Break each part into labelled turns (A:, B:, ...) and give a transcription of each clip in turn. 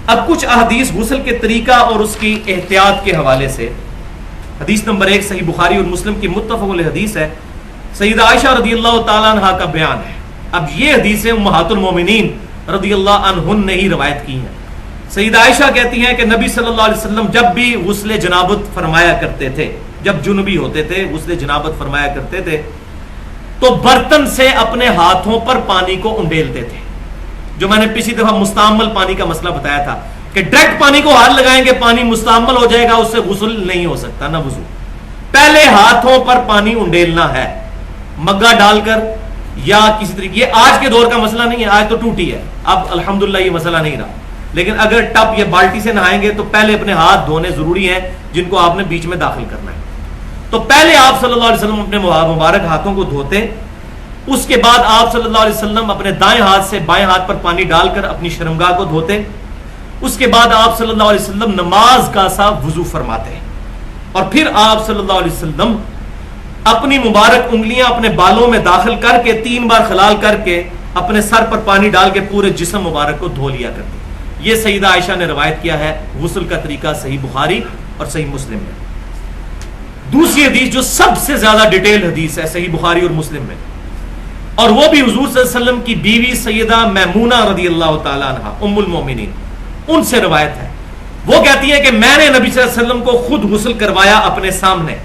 A: اب کچھ احادیث غسل کے طریقہ اور اس کی احتیاط کے حوالے سے. حدیث نمبر 1 صحیح بخاری اور مسلم کی متفق علیہ حدیث ہے. سیدہ عائشہ رضی اللہ تعالیٰ عنہ کا بیان ہے. اب یہ حدیثیں امہات المومنین رضی اللہ عنہن نے ہی روایت کی ہیں. سیدہ عائشہ کہتی ہیں کہ نبی صلی اللہ علیہ وسلم جب بھی غسل جنابت فرمایا کرتے تھے، جب جنبی ہوتے تھے غسل جنابت فرمایا کرتے تھے، تو برتن سے اپنے ہاتھوں پر پانی کو انڈیلتے تھے. جو میں نے پچھلی دفعہ مستعمل پانی کا مسئلہ بتایا تھا کہ ڈائریکٹ پانی کو ہاتھ لگائیں گے پانی مستعمل ہو جائے گا، اس سے غسل نہیں ہو سکتا نہ وضو. پہلے ہاتھوں پر پانی انڈیلنا ہے، مگا ڈال کر یا کسی طریقے. یہ آج کے دور کا مسئلہ نہیں ہے، آج تو ٹوٹی ہے، اب الحمدللہ یہ مسئلہ نہیں رہا. لیکن اگر ٹب یا بالٹی سے نہائیں گے تو پہلے اپنے ہاتھ دھونے ضروری ہیں، جن کو آپ نے بیچ میں داخل کرنا ہے. تو پہلے آپ صلی اللہ علیہ وسلم اپنے مبارک ہاتھوں کو دھوتے. اس کے بعد آپ صلی اللہ علیہ وسلم اپنے دائیں ہاتھ سے بائیں ہاتھ پر پانی ڈال کر اپنی شرمگاہ کو دھوتے. اس کے بعد آپ صلی اللہ علیہ وسلم نماز کا سا وضو فرماتے. اور پھر آپ صلی اللہ علیہ وسلم اپنی مبارک انگلیاں اپنے بالوں میں داخل کر کے 3 بار خلال کر کے اپنے سر پر پانی ڈال کے پورے جسم مبارک کو دھو لیا کرتے. یہ سیدہ عائشہ نے روایت کیا ہے. غسل کا طریقہ صحیح بخاری اور صحیح مسلم میں. دوسری حدیث جو سب سے زیادہ ڈیٹیل حدیث ہے صحیح بخاری اور مسلم میں، اور وہ بھی حضور صلی اللہ علیہ وسلم کی بیوی سیدہ میمونہ رضی اللہ تعالیٰ عنہ ام المومنین ان سے روایت ہے. وہ کہتی ہے کہ میں نے نبی صلی اللہ علیہ وسلم کو خود غسل کروایا اپنے سامنے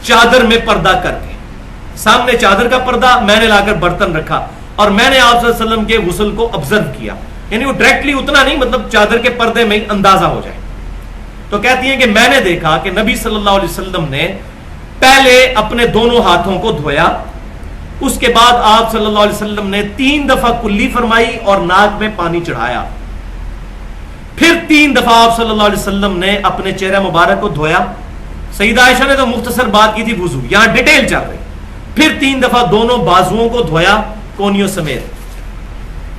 A: چادر میں پردہ کر کے. سامنے چادر کا پردہ میں نے لا کر برتن رکھا اور میں نے آپ صلی اللہ علیہ وسلم کے غسل کو آبزرو کیا. یعنی وہ ڈائریکٹلی اتنا نہیں، مطلب چادر کے پردے میں اندازہ ہو جائے. تو کہتی ہیں کہ میں نے دیکھا کہ نبی صلی اللہ علیہ وسلم نے پہلے اپنے دونوں ہاتھوں کو دھویا. اس کے بعد آپ صلی اللہ علیہ وسلم نے 3 دفعہ کلی فرمائی اور ناک میں پانی چڑھایا. پھر 3 دفعہ آپ صلی اللہ علیہ وسلم نے اپنے چہرہ مبارک کو دھویا. سیدہ عائشہ نے تو مختصر بات کی تھی وضو، یہاں ڈیٹیل چل رہی. پھر 3 دفعہ دونوں بازوؤں کو دھویا کونیوں سمیت.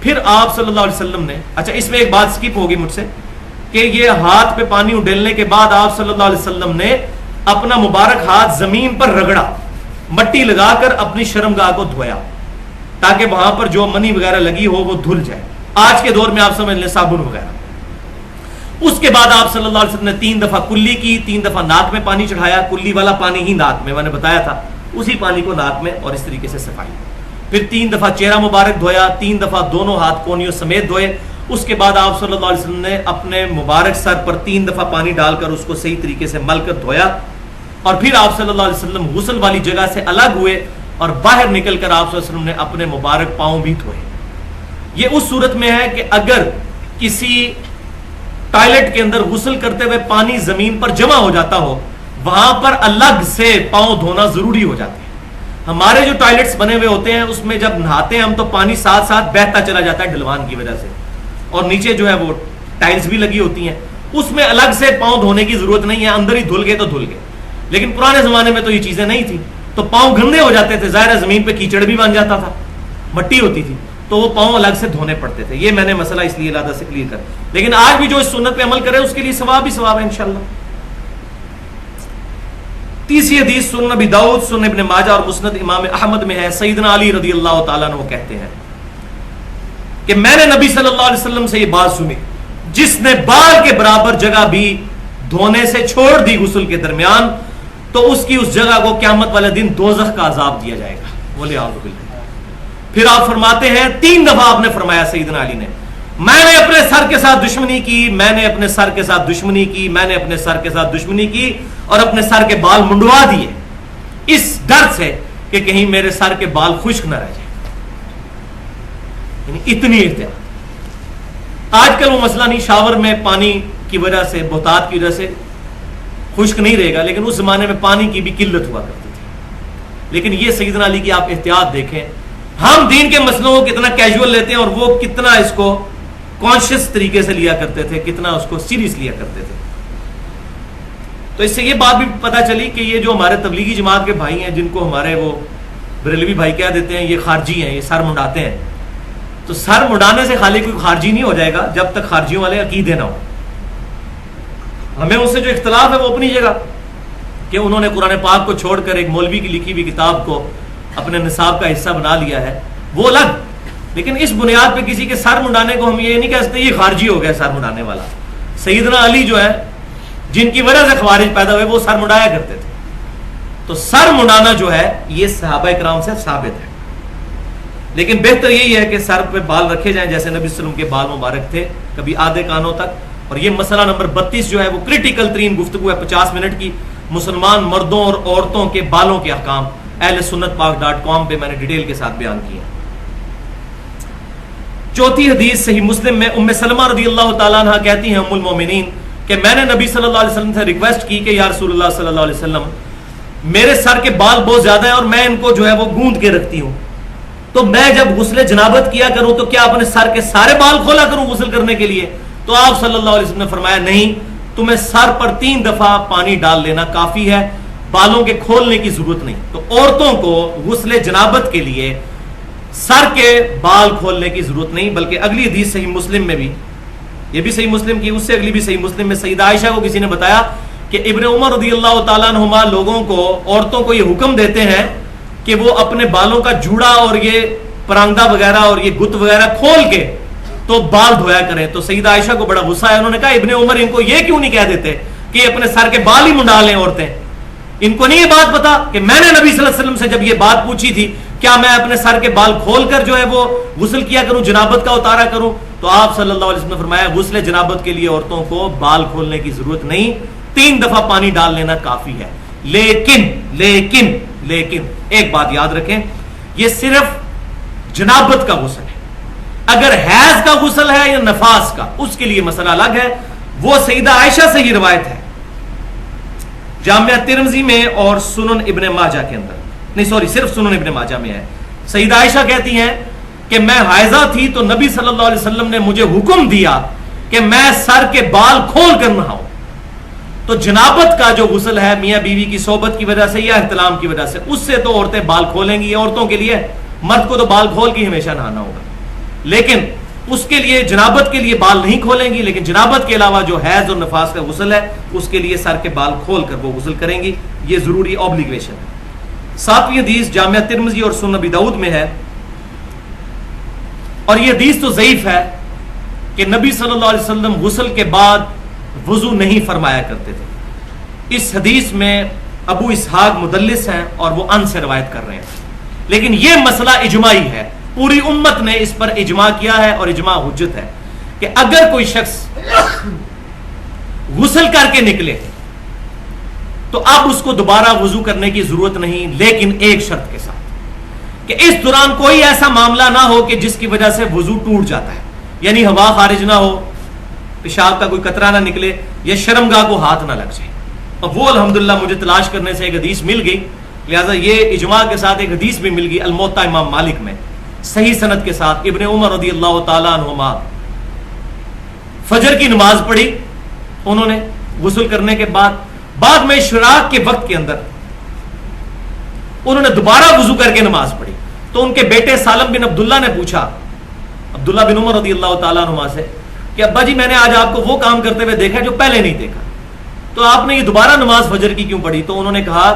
A: پھر آپ صلی اللہ علیہ وسلم نے، اچھا اس میں ایک بات سکپ ہوگی مجھ سے کہ یہ ہاتھ پہ پانی اڈیلنے کے بعد آپ صلی اللہ علیہ وسلم نے اپنا مبارک ہاتھ زمین پر رگڑا، مٹی لگا کر اپنی شرمگاہ کو دھویا تاکہ وہاں پر جو منی وغیرہ لگی ہو وہ دھل جائے. آج کے دور میں آپ سمجھ لیں صابن وغیرہ. اس کے بعد آپ صلی اللہ علیہ وسلم نے 3 دفعہ کلی کی، 3 دفعہ ناک میں پانی چڑھایا. کلی والا پانی ہی ناک میں، میں نے بتایا تھا، اسی پانی کو ناک میں اور اس طریقے سے صفائی. پھر 3 دفعہ چہرہ مبارک دھویا، 3 دفعہ دونوں ہاتھ کونیوں سمیت دھوئے. اس کے بعد آپ صلی اللہ علیہ وسلم نے اپنے مبارک سر پر 3 دفعہ پانی ڈال کر اس کو صحیح طریقے سے مل کر دھویا. اور پھر آپ صلی اللہ علیہ وسلم غسل والی جگہ سے الگ ہوئے اور باہر نکل کر آپ صلی اللہ علیہ وسلم نے اپنے مبارک پاؤں بھی دھوئے. یہ اس صورت میں ہے کہ اگر کسی ٹوائلٹ کے اندر غسل کرتے ہوئے پانی زمین پر جمع ہو جاتا ہو، وہاں پر الگ سے پاؤں دھونا ضروری ہو جاتے ہیں. ہمارے جو ٹوائلٹس بنے ہوئے ہوتے ہیں اس میں جب نہاتے ہیں ہم تو پانی ساتھ ساتھ بہتا چلا جاتا ہے ڈھلوان کی وجہ سے، اور نیچے جو ہے وہ ٹائلز بھی لگی ہوتی ہیں، اس میں الگ سے پاؤں دھونے کی ضرورت نہیں ہے. اندر ہی دھل گئے تو دھل گئے. لیکن پرانے زمانے میں تو یہ چیزیں نہیں تھیں، تو پاؤں گندے ہو جاتے تھے. ظاہر ہے زمین پہ کیچڑ بھی بن جاتا تھا، مٹی ہوتی تھی، تو وہ پاؤں الگ سے دھونے پڑتے تھے. یہ میں نے مسئلہ اس لیے علیحدہ سے کلیئر کر. لیکن آج بھی جو اس سنت پہ عمل کرے اس کے لیے ثواب ہی ثواب ہے انشاءاللہ. تیسری حدیث سنن ابی داؤد، سنن ابن ماجہ اور مسند امام احمد میں ہے. سیدنا علی رضی اللہ تعالیٰ عنہ کہتے ہیں کہ میں نے نبی صلی اللہ علیہ وسلم سے یہ بات سنی، جس نے بال کے برابر جگہ بھی دھونے سے چھوڑ دی غسل کے درمیان، تو اس کی اس جگہ کو قیامت والے دن دوزخ کا عذاب دیا جائے گا. بولے اعوذ باللہ. پھر آپ فرماتے ہیں 3 دفعہ آپ نے فرمایا سیدنا علی نے، میں نے اپنے سر کے ساتھ دشمنی کی، میں نے اپنے سر کے ساتھ دشمنی کی، میں نے اپنے سر کے ساتھ دشمنی کی، اور اپنے سر کے بال منڈوا دیے اس ڈر سے کہ کہیں میرے سر کے بال خشک نہ رہ جائیں. یعنی اتنی احتیاط. آج کل وہ مسئلہ نہیں، شاور میں پانی کی وجہ سے، بہتات کی وجہ سے خشک نہیں رہے گا، لیکن اس زمانے میں پانی کی بھی قلت ہوا کرتی تھی. لیکن یہ سیدنا علی کی آپ احتیاط دیکھیں. ہم دین کے مسئلوں کو کتنا کیجول لیتے ہیں اور وہ کتنا اس کو کانشیس طریقے سے لیا کرتے تھے، کتنا اس کو سیریس لیا کرتے تھے. تو اس سے یہ بات بھی پتہ چلی کہ یہ جو ہمارے تبلیغی جماعت کے بھائی ہیں، جن کو ہمارے وہ بریلوی بھائی کہہ دیتے ہیں یہ خارجی ہیں، یہ سر منڈاتے ہیں. تو سر منڈانے سے خالی کوئی خارجی نہیں ہو جائے گا جب تک خارجیوں والے عقیدے نہ ہو. ہمیں اس سے جو اختلاف ہے وہ اپنی جگہ کہ انہوں نے قرآن پاک کو چھوڑ کر ایک مولوی کی لکھی ہوئی کتاب کو اپنے نصاب کا حصہ بنا لیا ہے، وہ الگ. لیکن اس بنیاد پہ کسی کے سر منڈانے کو ہم یہ نہیں کہہ سکتے یہ خارجی ہو گیا سر منڈانے والا. سیدنا علی جو ہے جن کی وجہ سے خوارج پیدا ہوئے وہ سر منڈایا کرتے تھے. تو سر منڈانا جو ہے یہ صحابہ کرام سے ثابت ہے. لیکن بہتر یہی ہے کہ سر پہ بال رکھے جائیں جیسے نبی صلی اللہ علیہ وسلم کے بال مبارک تھے, کبھی آدھے کانوں تک. اور یہ مسئلہ نمبر 32 جو ہے وہ کریٹیکل ترین گفتگو ہے 50 منٹ کی, مسلمان مردوں اور عورتوں کے بالوں کے احکام. اہل سنت پاک.com پہ میں نے ڈیٹیل کے ساتھ بیان کیا. چوتھی حدیث صحیح مسلم میں ام سلمہ رضی اللہ تعالیٰ عنہ کہتی ہیں ام المومنین کہ میں نے نبی صلی اللہ علیہ وسلم سے ریکویسٹ کی کہ یا رسول اللہ صلی اللہ علیہ وسلم میرے سر کے بال بہت زیادہ ہیں اور میں ان کو جو ہے وہ گوند کے رکھتی ہوں, تو میں جب غسل جنابت کیا کروں تو کیا اپنے سر کے سارے بال کھولا کروں غسل کرنے کے لیے؟ تو آپ صلی اللہ علیہ وسلم نے فرمایا نہیں, تمہیں سر پر 3 دفعہ پانی ڈال لینا کافی ہے, بالوں کے کھولنے کی ضرورت نہیں. تو عورتوں کو غسل جنابت کے لیے سر کے بال کھولنے کی ضرورت نہیں. بلکہ اگلی حدیث صحیح مسلم میں بھی, یہ بھی صحیح مسلم کی, اس سے اگلی بھی صحیح مسلم میں سیدہ عائشہ کو کسی نے بتایا کہ ابن عمر رضی اللہ تعالیٰ عنہما لوگوں کو, عورتوں کو یہ حکم دیتے ہیں کہ وہ اپنے بالوں کا جوڑا اور یہ پراندہ وغیرہ اور یہ گت وغیرہ کھول کے تو بال دھویا کریں. تو سیدہ عائشہ کو بڑا غصہ ہے, انہوں نے کہا ابن عمر ان کو یہ کیوں نہیں کہہ دیتے کہ اپنے سر کے بال ہی منڈا لیں عورتیں؟ ان کو نہیں یہ بات پتا کہ میں نے نبی صلی اللہ علیہ وسلم سے جب یہ بات پوچھی تھی کیا میں اپنے سر کے بال کھول کر جو ہے وہ غسل کیا کروں, جنابت کا اتارا کروں؟ تو آپ صلی اللہ علیہ وسلم نے فرمایا غسل جنابت کے لیے عورتوں کو بال کھولنے کی ضرورت نہیں, 3 دفعہ پانی ڈال لینا کافی ہے. لیکن لیکن لیکن ایک بات یاد رکھیں, یہ صرف جنابت کا غسل ہے. اگر حیض کا غسل ہے یا نفاس کا اس کے لیے مسئلہ الگ ہے, وہ سیدہ عائشہ سے ہی روایت ہے جامعہ ترمذی میں اور سنن ابن ماجہ کے اندر, نہیں سوری صرف سنن ابن ماجہ میں ہے. سیدہ عائشہ کہتی ہیں کہ میں حائضہ تھی تو نبی صلی اللہ علیہ وسلم نے مجھے حکم دیا کہ میں سر کے بال کھول کر نہاؤں. تو جنابت کا جو غسل ہے میاں بیوی کی صحبت کی وجہ سے یا احتلام کی وجہ سے, اس سے تو عورتیں بال کھولیں گی, عورتوں کے لیے, مرد کو تو بال کھول کے ہمیشہ نہانا ہوگا. لیکن اس کے لیے جنابت کے لیے بال نہیں کھولیں گی, لیکن جنابت کے علاوہ جو حیض اور نفاس کا غسل ہے اس کے لیے سر کے بال کھول کر وہ غسل کریں گی. یہ ضروری اوبلیگیشن ہے. 7ویں حدیث جامعہ ترمذی اور سنن ابی داؤد میں ہے, اور یہ حدیث تو ضعیف ہے کہ نبی صلی اللہ علیہ وسلم غسل کے بعد وضو نہیں فرمایا کرتے تھے. اس حدیث میں ابو اسحاق مدلس ہیں اور وہ ان سے روایت کر رہے ہیں. لیکن یہ مسئلہ اجماعی ہے, پوری امت نے اس پر اجماع کیا ہے اور اجماع حجت ہے کہ اگر کوئی شخص غسل کر کے نکلے تو اب اس کو دوبارہ وضو کرنے کی ضرورت نہیں, لیکن ایک شرط کے ساتھ کہ اس دوران کوئی ایسا معاملہ نہ ہو کہ جس کی وجہ سے وضو ٹوٹ جاتا ہے. یعنی ہوا خارج نہ ہو, پیشاب کا کوئی قطرہ نہ نکلے, یا شرمگاہ کو ہاتھ نہ لگ جائے. اور وہ الحمدللہ مجھے تلاش کرنے سے ایک حدیث مل گئی, لہذا یہ اجماع کے ساتھ ایک حدیث بھی مل گئی الموطا امام مالک میں صحیح سند کے ساتھ. ابن عمر رضی اللہ تعالیٰ عنہما فجر کی نماز پڑھی انہوں نے غسل کرنے کے بعد میں اشراق کے وقت کے اندر انہوں نے دوبارہ وضو کر کے نماز پڑھی. تو ان کے بیٹے سالم بن عبداللہ نے پوچھا عبداللہ بن عمر رضی اللہ تعالیٰ عنہما سے کہ ابا جی میں نے آج آپ کو وہ کام کرتے ہوئے دیکھا جو پہلے نہیں دیکھا, تو آپ نے یہ دوبارہ نماز فجر کی کیوں پڑھی؟ تو انہوں نے کہا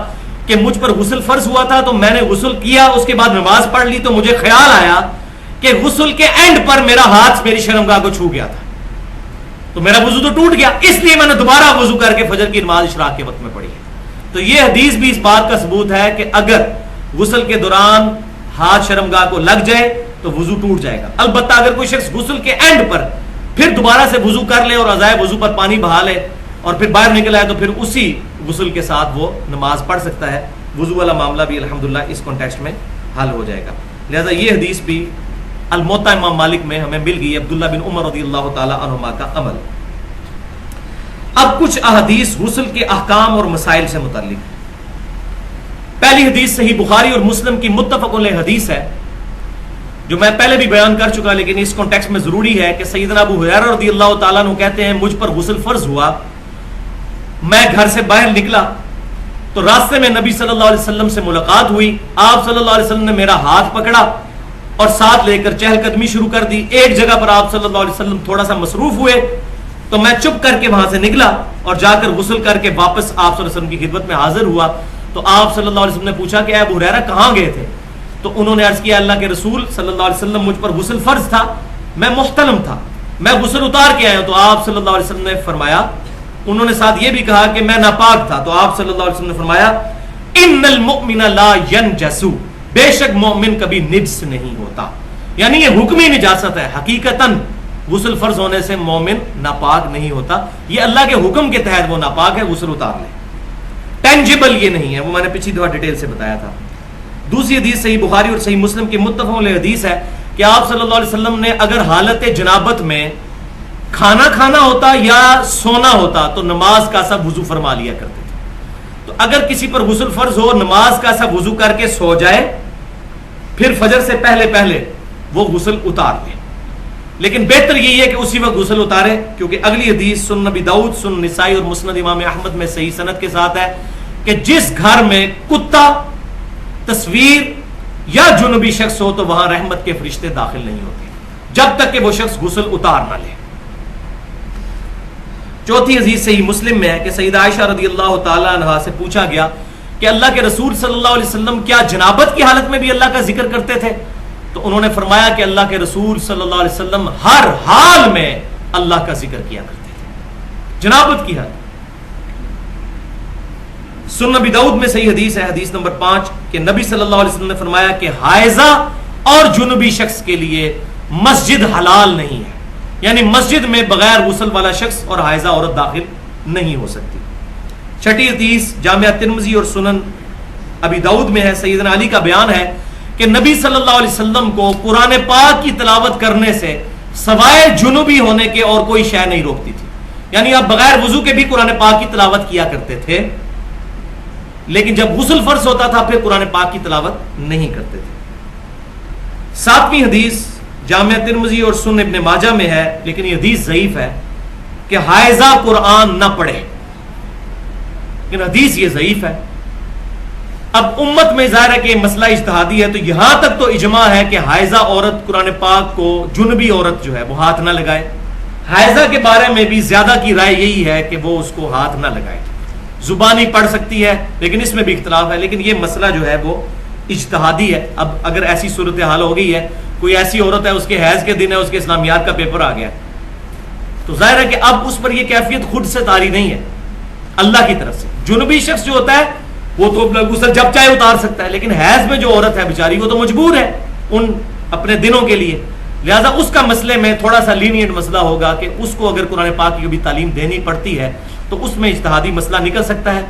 A: کہ مجھ پر غسل فرض ہوا تھا تو میں نے غسل کیا, اس کے بعد نماز پڑھ لی, تو مجھے خیال آیا کہ غسل کے اینڈ پر میرا ہاتھ میری شرمگاہ کو چھو گیا تھا تو میرا وضو تو ٹوٹ گیا, اس لیے میں نے دوبارہ وضو کر کے فجر کی نماز اشراق کے وقت میں پڑھی ہے. تو یہ حدیث بھی اس بات کا ثبوت ہے کہ اگر غسل کے دوران ہاتھ شرمگاہ کو لگ جائے تو وضو ٹوٹ جائے گا. البتہ اگر کوئی شخص غسل کے اینڈ پر پھر دوبارہ سے وضو کر لے اور ازائے وضو پر پانی بہا لے اور پھر باہر نکل آئے تو پھر اسی غسل کے ساتھ وہ نماز پڑھ سکتا ہے. وضو والا معاملہ بھی الحمدللہ اس کانٹیکسٹ میں حل ہو جائے گا. لہذا یہ حدیث بھی الموطا امام مالک میں ہمیں مل گئی, عبداللہ بن عمر رضی اللہ تعالی عنہما کا عمل. اب کچھ احادیث غسل کے احکام اور مسائل سے متعلق. پہلی حدیث صحیح بخاری اور مسلم کی متفق علیہ حدیث ہے جو میں پہلے بھی بیان کر چکا, لیکن اس کانٹیکسٹ میں ضروری ہے کہ سیدنا ابو ہریرہ رضی اللہ تعالیٰ عنہ کہتے ہیں مجھ پر غسل فرض ہوا, میں گھر سے باہر نکلا تو راستے میں نبی صلی اللہ علیہ وسلم سے ملاقات ہوئی. آپ صلی اللہ علیہ وسلم نے میرا ہاتھ پکڑا اور ساتھ لے کر چہل قدمی شروع کر دی. ایک جگہ پر آپ صلی اللہ علیہ وسلم تھوڑا سا مصروف ہوئے تو میں چپ کر کے وہاں سے نکلا اور جا کر غسل کر کے واپس آپ صلی اللہ علیہ وسلم کی خدمت میں حاضر ہوا. تو آپ صلی اللہ علیہ وسلم نے پوچھا کہ اے ابو ہریرہ کہاں گئے تھے؟ تو انہوں نے عرض کیا اللہ کے رسول صلی اللہ علیہ وسلم مجھ پر غسل فرض تھا، میں محتلم تھا، میں غسل اتار کے آیا ہوں. تو آپ صلی اللہ علیہ وسلم نے فرمایا، انہوں نے ساتھ یہ بھی کہا کہ میں ناپاک تھا. تو آپ صلی اللہ علیہ وسلم نے فرمایا ان المؤمن لا ينجس، بے شک مومن کبھی نجس نہیں ہوتا. یعنی یہ حکمی نجاست ہے، حقیقتاً غسل فرض ہونے سے مومن ناپاک نہیں ہوتا. یہ اللہ کے حکم کے تحت وہ ناپاک ہے، غسل اتار لے. ٹینجبل یہ نہیں ہے، وہ میں نے پچھلی دفعہ ڈیٹیل سے بتایا تھا. دوسری حدیث صحیح بخاری اور صحیح مسلم کی متفق علیہ حدیث ہے کہ آپ صلی اللہ علیہ وسلم نے اگر حالت جنابت میں کھانا کھانا ہوتا یا سونا ہوتا تو نماز کا سا وضو فرما لیا کرتے تھے. تو اگر کسی پر غسل فرض ہو، نماز کا سا وضو کر کے سو جائے، پھر فجر سے پہلے پہلے وہ غسل اتار لے. لیکن بہتر یہی ہے کہ اسی وقت غسل اتارے، کیونکہ اگلی حدیث سنن نبی داؤد، سنن نسائی اور مسند امام احمد میں صحیح سند کے ساتھ ہے کہ جس گھر میں کتا، تصویر یا جنوبی شخص ہو تو وہاں رحمت کے فرشتے داخل نہیں ہوتے جب تک کہ وہ شخص غسل اتار نہ لے. چوتھی حدیث صحیح مسلم میں ہے کہ سیدہ عائشہ رضی اللہ تعالی عنہا سے پوچھا گیا کہ اللہ کے رسول صلی اللہ علیہ وسلم کیا جنابت کی حالت میں بھی اللہ کا ذکر کرتے تھے؟ تو انہوں نے فرمایا کہ اللہ کے رسول صلی اللہ علیہ وسلم ہر حال میں اللہ کا ذکر کیا کرتے تھے، جنابت کی حالت. سنن نبی داؤد میں صحیح حدیث ہے، حدیث نمبر 5 کہ نبی صلی اللہ علیہ وسلم نے فرمایا کہ حائضہ اور جنوبی شخص کے لیے مسجد حلال نہیں ہے. یعنی مسجد میں بغیر غسل والا شخص اور حائضہ عورت داخل نہیں ہو سکتی. چھٹی حدیث جامعہ ترمذی اور سنن ابی داؤد میں ہے، سیدنا علی کا بیان ہے کہ نبی صلی اللہ علیہ وسلم کو قرآن پاک کی تلاوت کرنے سے سوائے جنوبی ہونے کے اور کوئی شے نہیں روکتی تھی. یعنی آپ بغیر وضو کے بھی قرآن پاک کی تلاوت کیا کرتے تھے، لیکن جب غسل فرض ہوتا تھا پھر قرآن پاک کی تلاوت نہیں کرتے تھے. ساتویں حدیث جامعہ ترمذی اور سنن ابن ماجہ میں ہے، لیکن یہ حدیث ضعیف ہے کہ حائضہ قرآن نہ پڑھے، لیکن حدیث یہ ضعیف ہے. اب امت میں ظاہر ہے کہ یہ مسئلہ اجتہادی ہے، تو یہاں تک تو اجماع ہے کہ حائضہ عورت قرآن پاک کو جنبی عورت جو ہے وہ ہاتھ نہ لگائے. حائضہ کے بارے میں بھی زیادہ کی رائے یہی ہے کہ وہ اس کو ہاتھ نہ لگائے. زبانی پڑھ سکتی ہے لیکن اس میں بھی اختلاف ہے، لیکن یہ مسئلہ جو ہے وہ اجتہادی ہے. اب اگر ایسی صورتحال ہو گئی ہے، کوئی ایسی عورت ہے اس کے حیض کے دن ہے، اس کے اسلامیات کا پیپر آ گیا، تو ظاہر ہے کہ اب اس پر یہ کیفیت خود سے طاری نہیں ہے، اللہ کی طرف سے. جنوبی شخص جو ہوتا ہے وہ تو غسل جب چاہے اتار سکتا ہے، لیکن حیض میں جو عورت ہے بیچاری وہ تو مجبور ہے ان اپنے دنوں کے لیے. لہذا اس کا مسئلے میں تھوڑا سا لینینٹ مسئلہ ہوگا کہ اس کو اگر قرآن پاک کی بھی تعلیم دینی پڑتی ہے تو اس میں اجتہادی مسئلہ نکل سکتا ہے.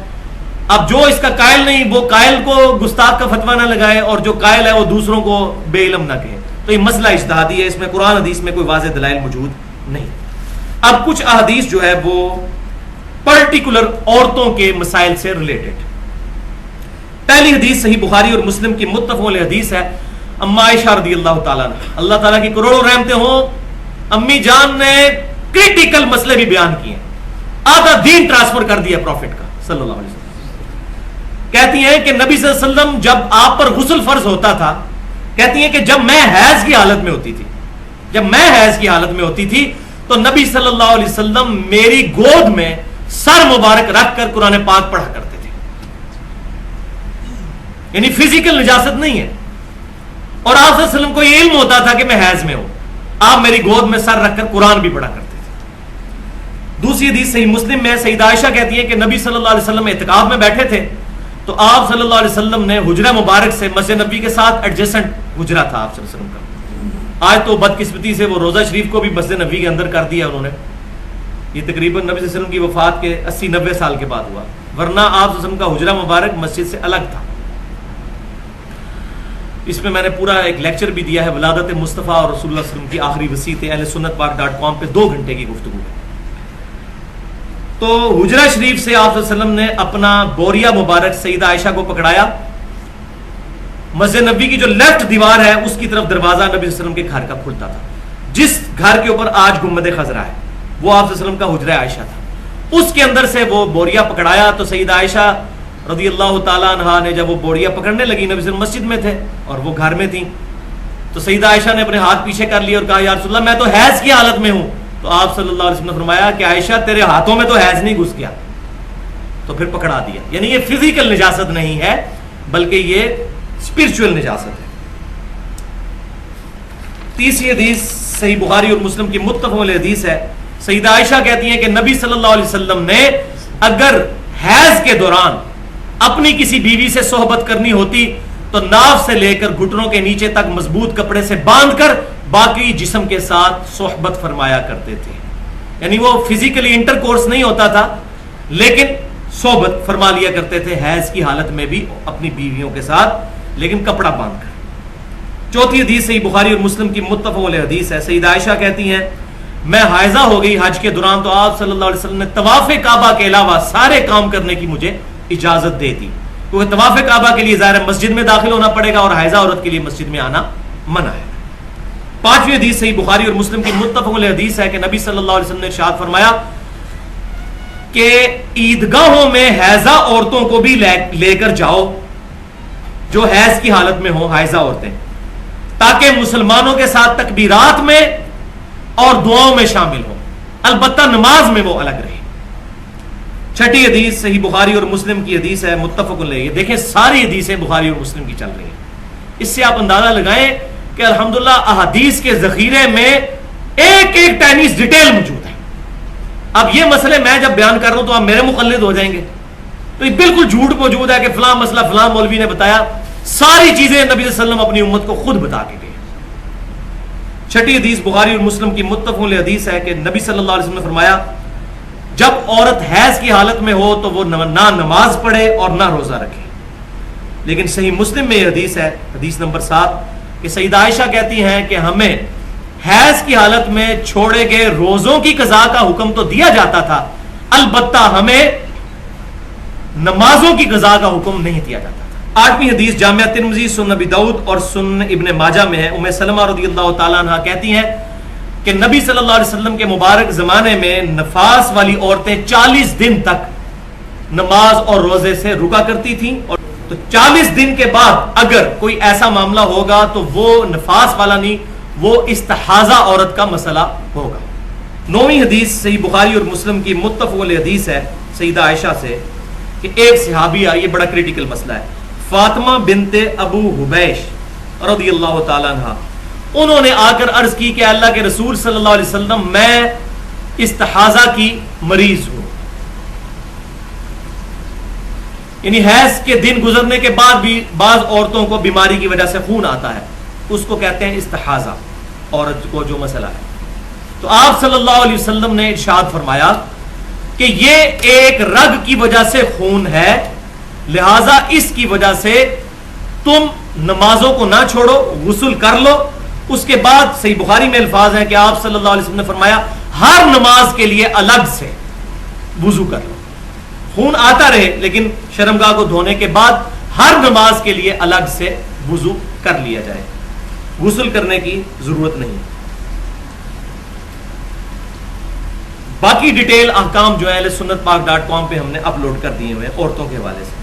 A: اب جو اس کا قائل نہیں وہ قائل کو گستاخ کا فتویٰ نہ لگائے، اور جو قائل ہے وہ دوسروں کو بے علم نہ کہے. تو یہ مسئلہ اجتہادی ہے، اس میں قرآن حدیث میں کوئی واضح دلائل موجود نہیں. اب کچھ احادیث جو ہے وہ پرٹیکولر عورتوں کے مسائل سے ریلیٹڈ. پہلی حدیث صحیح بخاری اور مسلم کی متفق علیہ حدیث ہے، اما عائشہ رضی اللہ تعالیٰ عنہ، اللہ تعالیٰ کی کروڑوں رحمتیں ہوں، امی جان نے کریٹیکل مسئلے بھی بیان کیے، آدھا دین ٹرانسفر کر دیا پروفٹ کا صلی اللہ علیہ وسلم. کہتی ہیں کہ نبی صلی اللہ علیہ وسلم جب آپ پر غسل فرض ہوتا تھا، کہتی ہیں کہ جب میں حیض کی حالت میں ہوتی تھی تو نبی صلی اللہ علیہ وسلم میری گود میں سر مبارک رکھ کر قرآن پاک پڑھا کرتے تھے. یعنی فزیکل نجاست نہیں ہے، اور آپ صلی اللہ علیہ وسلم کو یہ علم ہوتا تھا کہ میں حیض میں ہوں، آپ میری گود میں سر رکھ کر قرآن بھی پڑھا کرتے تھے. دوسری حدیث صحیح مسلم میں سیدہ عائشہ کہتی ہے کہ نبی صلی اللہ علیہ وسلم اعتکاف میں بیٹھے تھے تو آپ صلی اللہ علیہ وسلم نے حجرہ مبارک سے مسجد نبی کے ساتھ ایڈجسٹنٹ حجرہ تھا آپ صلی اللہ علیہ وسلم کا. آج تو بدقسمتی سے وہ روزہ شریف کو بھی مسجد نبی کے اندر کر دیا انہوں نے. یہ تقریباً نبی صلی اللہ علیہ وسلم کی وفات کے 80-90 سال کے بعد ہوا، ورنہ آپ صلی اللہ علیہ وسلم کا حجرہ مبارک مسجد سے الگ تھا. اس میں میں نے پورا ایک لیکچر بھی دیا ہے، ولادت مصطفیٰ اور رسول اللہ صلی اللہ علیہ وسلم کی آخری وصیت اہل سنت پاک.com پہ 2 گھنٹے کی گفتگو ہے. تو حجرہ شریف سے آپ صلی اللہ علیہ وسلم نے اپنا بوریا مبارک سیدہ عائشہ کو پکڑایا. مسجد نبی کی جو لیفٹ دیوار ہے اس کی طرف دروازہ نبی صلی اللہ علیہ وسلم کے گھر کا کھلتا تھا. جس گھر کے اوپر آج گنبد خضرا ہے وہ آپ صلی اللہ علیہ وسلم کا حجرہ عائشہ تھا. اس کے اندر سے وہ بوریا پکڑایا تو سیدہ عائشہ رضی اللہ تعالیٰ عنہا نے جب وہ بوریا پکڑنے لگی، نبی صلی اللہ علیہ وسلم مسجد میں تھے اور وہ گھر میں تھیں، تو سیدہ عائشہ نے اپنے ہاتھ پیچھے کر لیے اور کہا یا رسول اللہ میں تو حیض کی حالت میں ہوں. تو آپ صلی اللہ علیہ وسلم نے فرمایا کہ عائشہ تیرے ہاتھوں میں تو حیض نہیں گھس گیا، تو پھر پکڑا دیا. یعنی یہ فزیکل نجاست نہیں ہے بلکہ یہ اسپرچول نجاست ہے. تیسری حدیث صحیح بخاری اور مسلم کی متفق علیہ حدیث ہے. سیدہ عائشہ کہتی ہیں کہ نبی صلی اللہ علیہ وسلم نے اگر حیض کے دوران اپنی کسی بیوی سے صحبت کرنی ہوتی تو ناف سے لے کر گھٹنوں کے نیچے تک مضبوط کپڑے سے باندھ کر باقی جسم کے ساتھ صحبت فرمایا کرتے تھے. یعنی وہ فزیکلی انٹر کورس نہیں ہوتا تھا لیکن صحبت فرما لیا کرتے تھے حیض کی حالت میں بھی اپنی بیویوں کے ساتھ, لیکن کپڑا باندھ کر. چوتھی حدیث صحیح بخاری اور مسلم کی متفق علیہ حدیث ہے. سیدہ عائشہ کہتی ہیں میں حائضہ ہو گئی حج کے دوران تو آپ صلی اللہ علیہ وسلم نے طواف کعبہ کے علاوہ سارے کام کرنے کی مجھے اجازت دے دی, کیونکہ طواف کعبہ کے لیے ظاہر مسجد میں داخل ہونا پڑے گا اور حائضہ عورت کے لیے مسجد میں آنا منع ہے. پانچویں حدیث صحیح بخاری اور مسلم کی متفق علیہ حدیث ہے کہ نبی صلی اللہ علیہ وسلم نے ارشاد فرمایا کہ عیدگاہوں میں حائضہ عورتوں کو بھی لے کر جاؤ جو حیض کی حالت میں ہوں, حائضہ عورتیں, تاکہ مسلمانوں کے ساتھ تکبیرات میں اور دعاؤں میں شامل ہوں, البتہ نماز میں وہ الگ رہے. چھٹی حدیث صحیح بخاری اور مسلم کی حدیث ہے متفق علیہ. دیکھیں ساری حدیثیں بخاری اور مسلم کی چل رہی ہیں. اس سے آپ اندازہ لگائیں کہ الحمدللہ احادیث کے ذخیرے میں ایک ایک ٹائنیز ڈیٹیل موجود ہے. اب یہ مسئلے میں جب بیان کر رہا ہوں تو آپ میرے مقلد ہو جائیں گے, تو یہ بالکل جھوٹ موجود ہے کہ فلاں مسئلہ فلاں مولوی نے بتایا. ساری چیزیں نبی صلی اللہ علیہ وسلم اپنی امت کو خود بتا کے گئے. چھٹی حدیث بخاری اور مسلم کی متفق علیہ حدیث ہے کہ نبی صلی اللہ علیہ وسلم نے فرمایا جب عورت حیض کی حالت میں ہو تو وہ نہ نماز پڑھے اور نہ روزہ رکھے. لیکن صحیح مسلم میں یہ حدیث ہے, حدیث نمبر 7, کہ سیدہ عائشہ کہتی ہیں کہ ہمیں حیض کی حالت میں چھوڑے گئے روزوں کی قضا کا حکم تو دیا جاتا تھا, البتہ ہمیں نمازوں کی قضا کا حکم نہیں دیا جاتا تھا. آٹھویں حدیث جامعہ ترمذی, سنن نبی داؤد اور سنن ابن ماجہ میں ہے. ام سلمہ رضی اللہ تعالیٰ عنہ کہتی ہیں کہ نبی صلی اللہ علیہ وسلم کے مبارک زمانے میں نفاس والی عورتیں 40 دن تک نماز اور روزے سے رکا کرتی تھیں, اور تو 40 دن کے بعد اگر کوئی ایسا معاملہ ہوگا تو وہ نفاس والا نہیں, وہ استحاضہ عورت کا مسئلہ ہوگا. نویں حدیث صحیح بخاری اور مسلم کی متفق علیہ حدیث ہے سیدہ عائشہ سے کہ ایک صحابیہ, یہ بڑا کریٹیکل مسئلہ ہے, فاطمہ بنت ابو حبیش رضی اللہ تعالیٰ عنہ, انہوں نے آ کر عرض کی کہ اللہ کے رسول صلی اللہ علیہ وسلم میں استحاضہ کی مریض ہوں. یعنی حیض کے دن گزرنے کے بعد بھی بعض عورتوں کو بیماری کی وجہ سے خون آتا ہے, اس کو کہتے ہیں استحاضہ, عورت کو جو مسئلہ ہے. تو آپ صلی اللہ علیہ وسلم نے ارشاد فرمایا کہ یہ ایک رگ کی وجہ سے خون ہے, لہذا اس کی وجہ سے تم نمازوں کو نہ چھوڑو, غسل کر لو. اس کے بعد صحیح بخاری میں الفاظ ہیں کہ آپ صلی اللہ علیہ وسلم نے فرمایا ہر نماز کے لیے الگ سے وضو کر لو. خون آتا رہے لیکن شرمگاہ کو دھونے کے بعد ہر نماز کے لیے الگ سے وضو کر لیا جائے, غسل کرنے کی ضرورت نہیں. باقی ڈیٹیل احکام جو ہے سنت پاک .com پہ ہم نے اپلوڈ کر دیے ہوئے عورتوں کے حوالے سے.